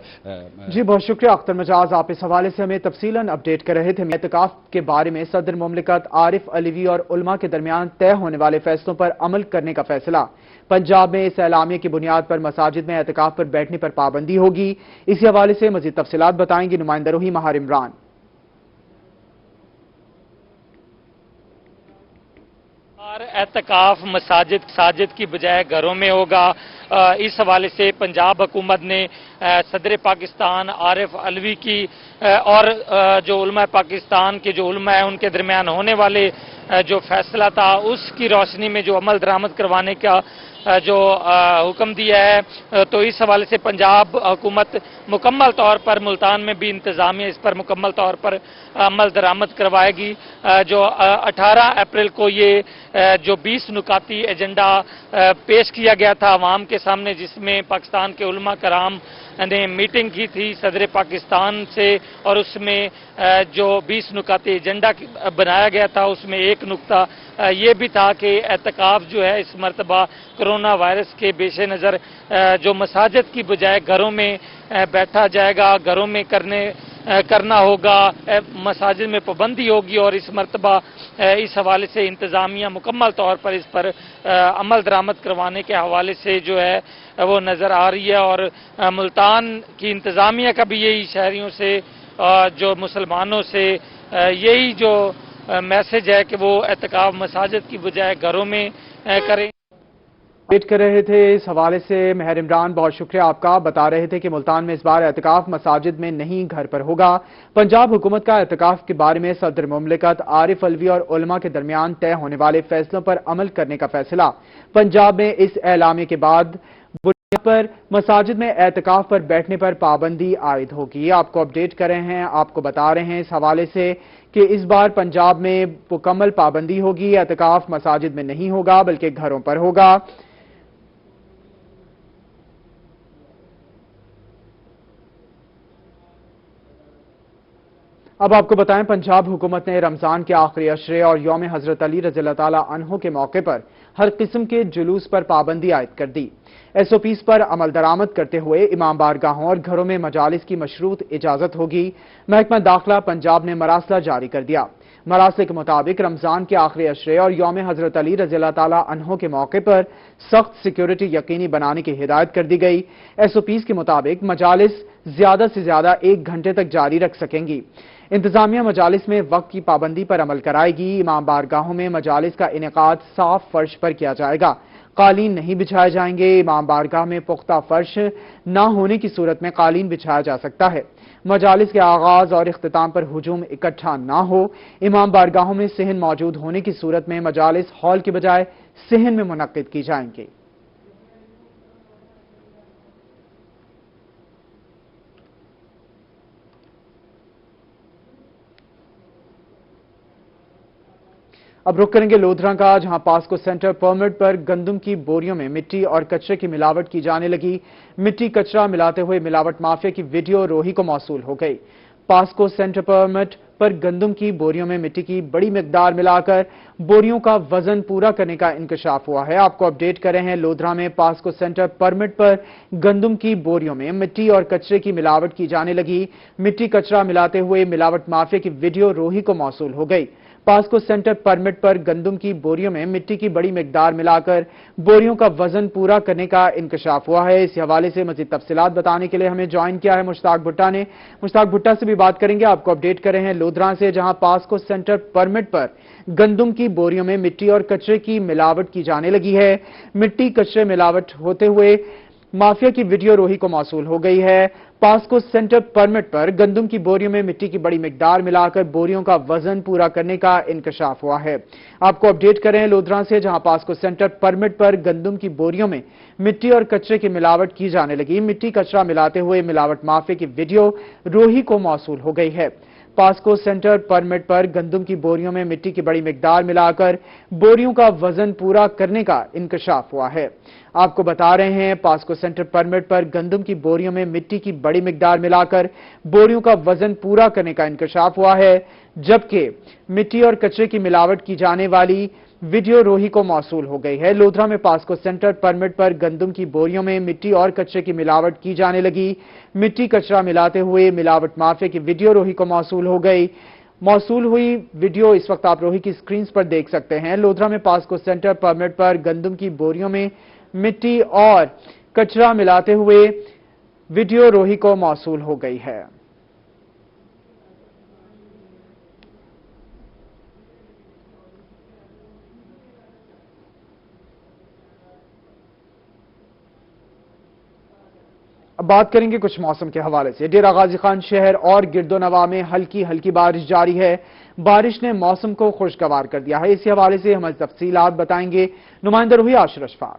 जी बहुत शुक्रिया अख्तर मजाज, आप इस हवाले से हमें तफसीलन अपडेट कर रहे थे। एतकाफ के बारे में सदर मुमलिकत आरिफ अलवी और उलमा के दरमियान तय होने वाले फैसलों पर अमल करने का फैसला। पंजाब में इस एलामिया की बुनियाद पर मसाजिद में एतकाफ पर बैठने पर पाबंदी होगी। इसी हवाले से मजीद तफसीलात बताएंगे नुमाइंदा रूही महार इमरान। एतकाफ मसाजिद की बजाय घरों में होगा। इस हवाले से पंजाब हुकूमत ने सदर पाकिस्तान आरिफ अलवी की और जो उलमा पाकिस्तान के जो उलमा है उनके दरमियान होने वाले जो फैसला था उसकी रोशनी में जो अमल दरामद करवाने का जो हुक्म दिया है, तो इस हवाले से पंजाब हुकूमत मुकम्मल तौर पर मुल्तान में भी इंतजामिया इस पर मुकम्मल तौर पर अमल दरामद करवाएगी। जो 18 अप्रैल को ये जो 20 नुकाती एजेंडा पेश किया गया था अवाम के सामने, जिसमें पाकिस्तान के उलमा कराम ने मीटिंग की थी सदर पाकिस्तान से, और उसमें जो 20 नुकाती एजेंडा बनाया गया था उसमें एक नुक्ता ये भी था कि एतकाफ जो है इस मरतबा कोरोना वायरस के पेश नज़र जो मसाजिद की बजाय घरों में बैठा जाएगा, घरों में करना होगा, मसाजिद में पाबंदी होगी। और इस मरतबा इस हवाले से इंतज़ामिया मुकम्मल तौर पर इस पर अमल दरामद करवाने के हवाले से जो है वो नज़र आ रही है। और मुल्तान की इंतज़ामिया का भी यही शहरियों से जो मुसलमानों से यही जो मैसेज है कि वो एतकाफ मसाजिद की बजाय घरों में करें। वेट कर रहे थे इस हवाले से महर इमरान, बहुत शुक्रिया आपका। बता रहे थे कि मुल्तान में इस बार एतकाफ मसाजिद में नहीं घर पर होगा। पंजाब हुकूमत का एतकाफ के बारे में सदर मुमलिकत आरिफ अलवी और उलमा के दरमियान तय होने वाले फैसलों पर अमल करने का फैसला। पंजाब में इस एलामे के बाद बुनियाद पर मसाजिद में एतकाफ पर बैठने पर पाबंदी आयद होगी। आपको अपडेट कर रहे हैं, आपको बता रहे हैं इस हवाले से कि इस बार पंजाब में मुकम्मल पाबंदी होगी। एतकाफ मसाजिद में नहीं होगा बल्कि घरों पर होगा। अब आपको बताएं, पंजाब हुकूमत ने रमजान के आखिरी अशरे और यौम हजरत अली रज़ियल्लाहु ताला अन्हु के मौके पर हर किस्म के जुलूस पर पाबंदी आयद कर दी। SOPs पर अमल दरामद करते हुए इमाम बारगाहों और घरों में मजालिस की मशरूत इजाजत होगी। महकमा दाखिला पंजाब ने मरासला जारी कर दिया। मरासले के मुताबिक रमजान के आखिरी अशरे और यौम हजरत अली रज़ियल्लाहु ताला अन्हु के मौके पर सख्त सिक्योरिटी यकीनी बनाने की हिदायत कर दी गई। SOPs के मुताबिक मजालिस ज्यादा से ज्यादा 1 घंटे तक जारी रख सकेंगी। इंतजामिया मजालिस में वक्त की पाबंदी पर अमल कराएगी। इमाम बारगाहों में मजालिस का इनेकाद साफ फर्श पर किया जाएगा। कालीन नहीं बिछाए जाएंगे। इमाम बारगाह में पुख्ता फर्श न होने की सूरत में कालीन बिछाया जा सकता है। मजालिस के आगाज और इख्तिताम पर हुजूम इकट्ठा ना हो। इमाम बारगाहों में सेहन मौजूद होने की सूरत में मजालिस हॉल के बजाय सेहन में मुनक्किद की जाएंगे। अब रुक करेंगे लोधरा का, जहां पास्को सेंटर परमिट पर गंदम की बोरियों में मिट्टी और कचरे की मिलावट की जाने लगी। मिट्टी कचरा मिलाते हुए मिलावट माफिया की वीडियो रोही को मौसूल हो गई। पास्को सेंटर परमिट पर गंदम की बोरियों में मिट्टी की बड़ी मिकदार मिलाकर बोरियों का वजन पूरा करने का इंकशाफ हुआ है। आपको अपडेट कर रहे हैं, लोधरा में पास्को सेंटर परमिट पर गंदम की बोरियों में मिट्टी और कचरे की मिलावट की जाने लगी। मिट्टी कचरा मिलाते हुए मिलावट माफिया की वीडियो रोही को मौसूल हो गई। पास्को सेंटर परमिट पर गंदम की बोरियों में मिट्टी की बड़ी मिकदार मिलाकर बोरियों का वजन पूरा करने का इंकशाफ हुआ है। इस हवाले से मजीद तफसीलात बताने के लिए हमें ज्वाइन किया है मुश्ताक भुट्टा ने। मुश्ताक भुट्टा से भी बात करेंगे। आपको अपडेट कर रहे हैं लोधरा से, जहां पास्को सेंटर परमिट पर गंदम की बोरियों में मिट्टी और कचरे की मिलावट की जाने लगी है। मिट्टी कचरे मिलावट होते हुए माफिया की वीडियो रोही को मौसूल हो गई है। पास्को सेंटर परमिट पर गंदम की बोरियों में मिट्टी की बड़ी मिकदार मिलाकर बोरियों का वजन पूरा करने का इंकशाफ हुआ है। आपको अपडेट करें लोधरा से, जहां पास्को सेंटर परमिट पर गंदम की बोरियों में मिट्टी और कचरे की मिलावट की जाने लगी। मिट्टी कचरा मिलाते हुए मिलावट माफिया की वीडियो रोही को मौसूल हो गई है। पास्को सेंटर परमिट पर गंदम की बोरियों में मिट्टी की बड़ी मिकदार मिलाकर बोरियों का वजन पूरा करने का इंकशाफ हुआ है। आपको बता रहे हैं, पास्को सेंटर परमिट पर गंदम की बोरियों में मिट्टी की बड़ी मिकदार मिलाकर बोरियों का वजन पूरा करने का इंकशाफ हुआ है, जबकि मिट्टी और कचरे की मिलावट की जाने वाली वीडियो रोही को मौसूल हो गई है। लोधरा में पास्को सेंटर परमिट पर गंदम की बोरियों में मिट्टी और कचरे की मिलावट की जाने लगी। मिट्टी कचरा मिलाते हुए मिलावट माफिया की वीडियो रोही को मौसूल हो गई। मौसूल हुई वीडियो इस वक्त आप रोही की स्क्रीन पर देख सकते हैं। लोधरा में पास्को सेंटर परमिट पर गंदम की बोरियों में मिट्टी और कचरा मिलाते हुए वीडियो रोही को मौसूल हो गई है। अब बात करेंगे कुछ मौसम के हवाले से। डेरा गाजी खान शहर और गिरदोनवा में हल्की हल्की बारिश जारी है। बारिश ने मौसम को खुशगवार कर दिया है। इसी हवाले से हमें तफसीलात बताएंगे नुमाइंदा रूही आशिर अशफाक।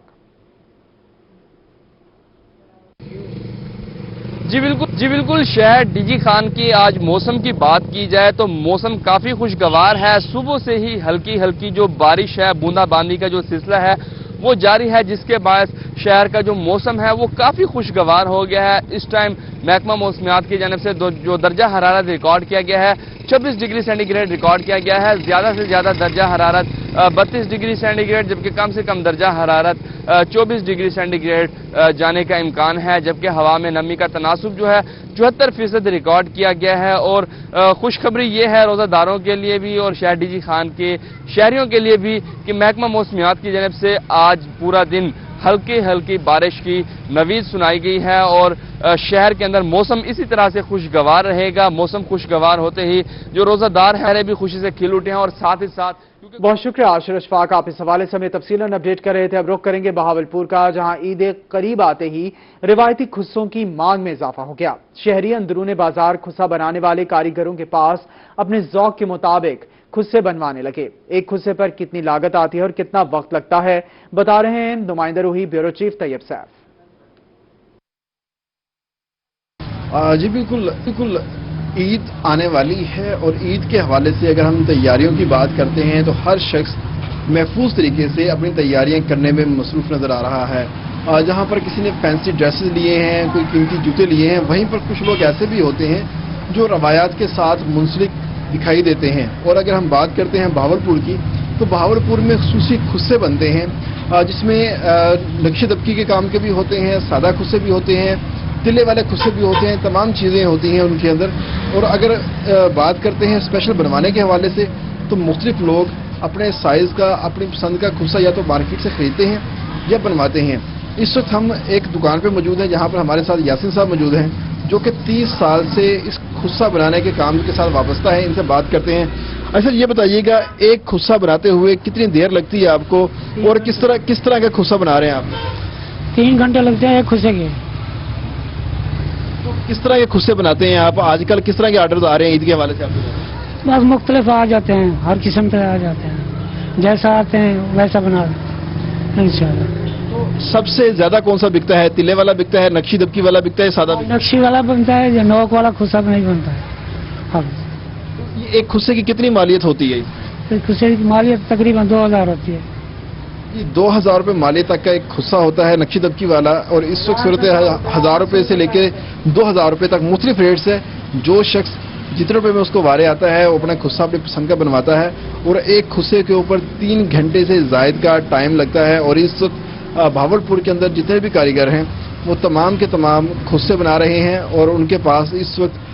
जी बिल्कुल शहर डीजी खान की आज मौसम की बात की जाए तो मौसम काफी खुशगवार है। सुबह से ही हल्की हल्की जो बारिश है, बूंदाबांदी का जो सिलसिला है वो जारी है, जिसके बायस शहर का जो मौसम है वो काफी खुशगवार हो गया है। इस टाइम महकमा मौसमियात की जानब से जो दर्जा हरारत रिकॉर्ड किया गया है 26 डिग्री सेंटीग्रेड रिकॉर्ड किया गया है। ज्यादा से ज्यादा दर्जा हरारत 32 डिग्री सेंटीग्रेड, जबकि कम से कम दर्जा हरारत 24 डिग्री सेंटीग्रेड जाने का इम्कान है। जबकि हवा में नमी का तनासुब जो है 74% रिकॉर्ड किया गया है। और खुशखबरी ये है रोजादारों के लिए भी और शहर डीजी खान के शहरियों के लिए भी कि महकमा मौसमियात की जानब से आज पूरा दिन हल्की हल्की बारिश की नवीद सुनाई गई है और शहर के अंदर मौसम इसी तरह से खुशगवार रहेगा। मौसम खुशगवार होते ही जो रोजादार हैं भी खुशी से खिल उठे हैं और साथ ही साथ बहुत शुक्रिया आशिर अशफाक, आप इस हवाले से हमें तफसीलन अपडेट कर रहे थे। अब रुख करेंगे बहावलपुर का, जहां ईद करीब आते ही रिवायती खुस्सों की मांग में इजाफा हो गया। शहरी अंदरूने बाजार खुस्सा बनाने वाले कारीगरों के पास अपने ज़ौक के मुताबिक खुस्से बनवाने लगे। एक खुस्से पर कितनी लागत आती है और कितना वक्त लगता है, बता रहे हैं नुमाइंदा रूही ब्यूरो चीफ तैयब सैफ। जी बिल्कुल ईद आने वाली है और ईद के हवाले से अगर हम तैयारियों की बात करते हैं तो हर शख्स महफूज तरीके से अपनी तैयारियां करने में मसरूफ नजर आ रहा है। जहां पर किसी ने फैंसी ड्रेसेस लिए हैं, कोई कीमती जूते लिए हैं, वहीं पर कुछ लोग ऐसे भी होते हैं जो रवायात के साथ मुंसलिक दिखाई देते हैं। और अगर हम बात करते हैं बहावलपुर की, तो बहावलपुर में खुसूसी खुस्से बनते हैं जिसमें नक्शे दबकी के काम के भी होते हैं, सादा खुस्से भी होते हैं, तिले वाले खुस्से भी होते हैं, तमाम चीज़ें होती हैं उनके अंदर। और अगर बात करते हैं स्पेशल बनवाने के हवाले से, तो मुख्तलिफ लोग अपने साइज़ का, अपनी पसंद का खुस्सा या तो मार्केट से खरीदते हैं या बनवाते हैं। इस वक्त हम एक दुकान पे मौजूद हैं जहां पर हमारे साथ यासिन साहब मौजूद हैं, जो कि 30 साल से इस खुस्सा बनाने के काम के साथ वाबस्ता है। इनसे बात करते हैं। अच्छा, ये बताइएगा, एक खुस्सा बनाते हुए कितनी देर लगती है आपको और किस तरह का खुस्सा बना रहे हैं आप? 3 घंटे लगते हैं एक खुस्से के। तो किस तरह के खुस्से बनाते हैं आप? आजकल किस तरह के आर्डर आ रहे हैं ईद के हवाले से आपको? बस मुख्तलिफ आ जाते हैं, हर किस्म के आ जाते हैं, जैसा आते हैं वैसा बना इंशाल्लाह। तो सबसे ज्यादा कौन सा बिकता है? तिले वाला बिकता है, नक्शी दबकी वाला बिकता है, सादा? नक्शी वाला बनता है, या नोक वाला खुस्सा नहीं बनता है। हाँ। एक खुस्से की कितनी मालियत होती है? एक खुस्से की मालियत तकरीबन 2000 होती है। 2000 रुपये मालियत तक का एक खुस्सा होता है नक्शी दबकी वाला। और इस वक्त सूरत 1000 रुपये से लेके 2000 रुपये तक मुख्तलिफ रेट्स है। जो शख्स जितने रुपये में उसको वारे आता है वो अपना खुस्सा अपनी पसंद का बनवाता है। और एक खुस्से के ऊपर 3 घंटे से जायद का टाइम लगता है। और इस वक्त बहावलपुर के अंदर जितने भी कारीगर हैं वो तमाम के तमाम खुस्से बना रहे हैं और उनके पास इस वक्त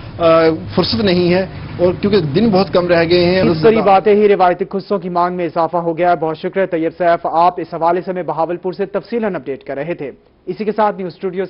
फुर्सत नहीं है, और क्योंकि दिन बहुत कम रह गए हैं। इस करीब आते ही रिवायती खुस्सों की मांग में इजाफा हो गया है। बहुत शुक्रिया तैयब सैफ, आप इस हवाले से हमें बहावलपुर से तफसीलन अपडेट कर रहे थे। इसी के साथ न्यूज स्टूडियो